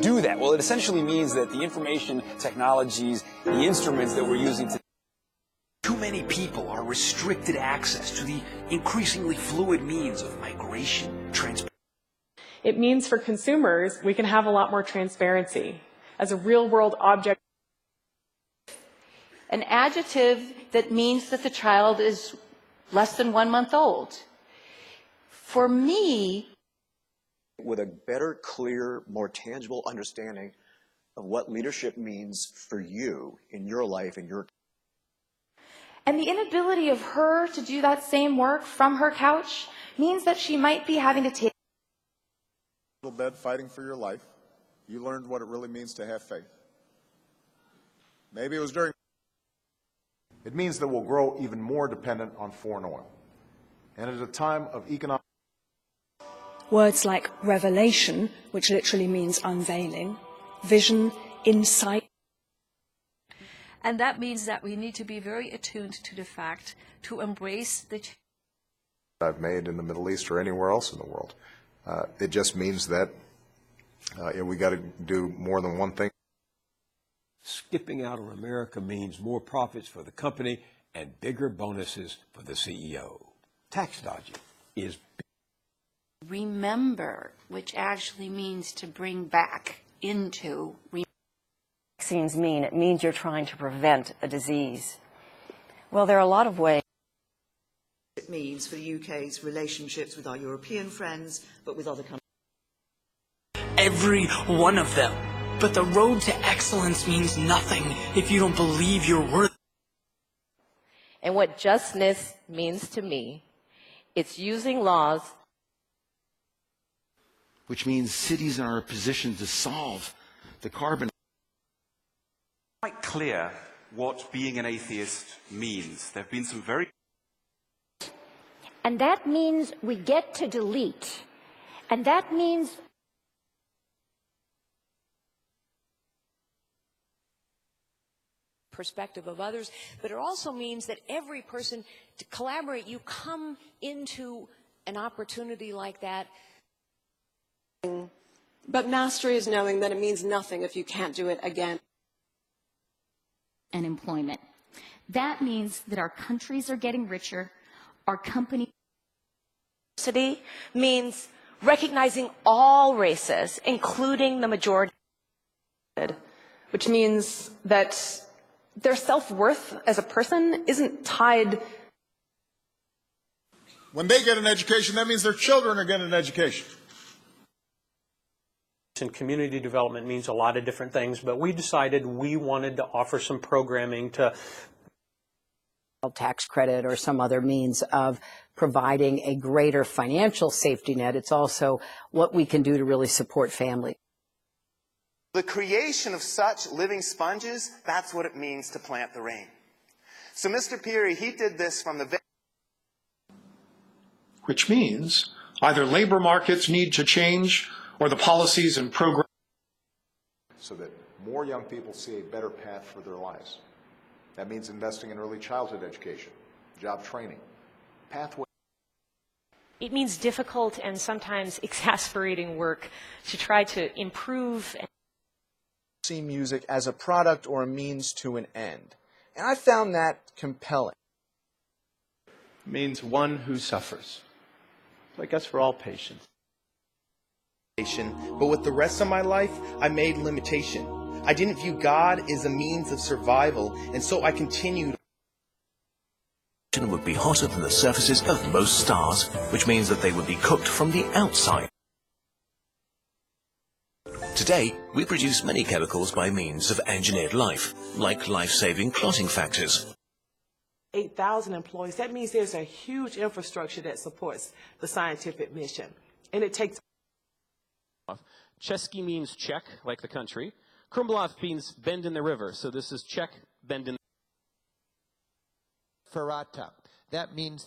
do that? Well, it essentially means that the information technologies, the instruments that we're using today. Too many people are restricted access to the increasingly fluid means of migration, transport. It means for consumers, we can have a lot more transparency as a real-world object. An adjective that means that the child is less than 1 month old. For me, with a better, clear, more tangible understanding of what leadership means for you in your life and your. And the inability of her to do that same work from her couch means that she might be having to take bed fighting for your life. You learned what it really means to have faith. Maybe it was during. It means that we'll grow even more dependent on foreign oil. And at a time of economic. Words like revelation, which literally means unveiling, vision, insight. And that means that we need to be very attuned to the fact to embrace the I've made in the Middle East or anywhere else in the world. It just means that we got to do more than one thing. Skipping out on America means more profits for the company and bigger bonuses for the CEO. Tax dodging is. remember, which actually means to bring back into. Vaccines mean? It means you're trying to prevent a disease. Well, there are a lot of ways. It means for the UK's relationships with our European friends, but with other countries. Every one of them. But the road to excellence means nothing if you don't believe you're worthy. And what justness means to me, it's using laws. Which means cities are in a position to solve the carbon. Quite clear what being an atheist means. There have been some very. And that means we get to delete. And that means perspective of others, but it also means that every person to collaborate, you come into an opportunity like that. But mastery is knowing that it means nothing if you can't do it again. And employment. That means that our countries are getting richer, our companies. Diversity means recognizing all races, including the majority. Which means that their self-worth as a person isn't tied. When they get an education, that means their children are getting an education. And community development means a lot of different things, but we decided we wanted to offer some programming to tax credit or some other means of providing a greater financial safety net. It's also what we can do to really support families. The creation of such living sponges, that's what it means to plant the rain. So Mr. Peary, he did this from the. Which means either labor markets need to change or the policies and programs. So that more young people see a better path for their lives. That means investing in early childhood education, job training, pathway. It means difficult and sometimes exasperating work to try to improve. See music as a product or a means to an end. And I found that compelling. It means one who suffers. So I guess we're all patient. But with the rest of my life, I made limitation. I didn't view God as a means of survival, and so I continued. Would be hotter than the surfaces of most stars, which means that they would be cooked from the outside. Today, we produce many chemicals by means of engineered life, like life-saving clotting factors. 8,000 employees, that means there's a huge infrastructure that supports the scientific mission. And it takes. Chesky means Czech, like the country. Krumlov means bend in the river, so this is Czech, bend in. Ferrata. That means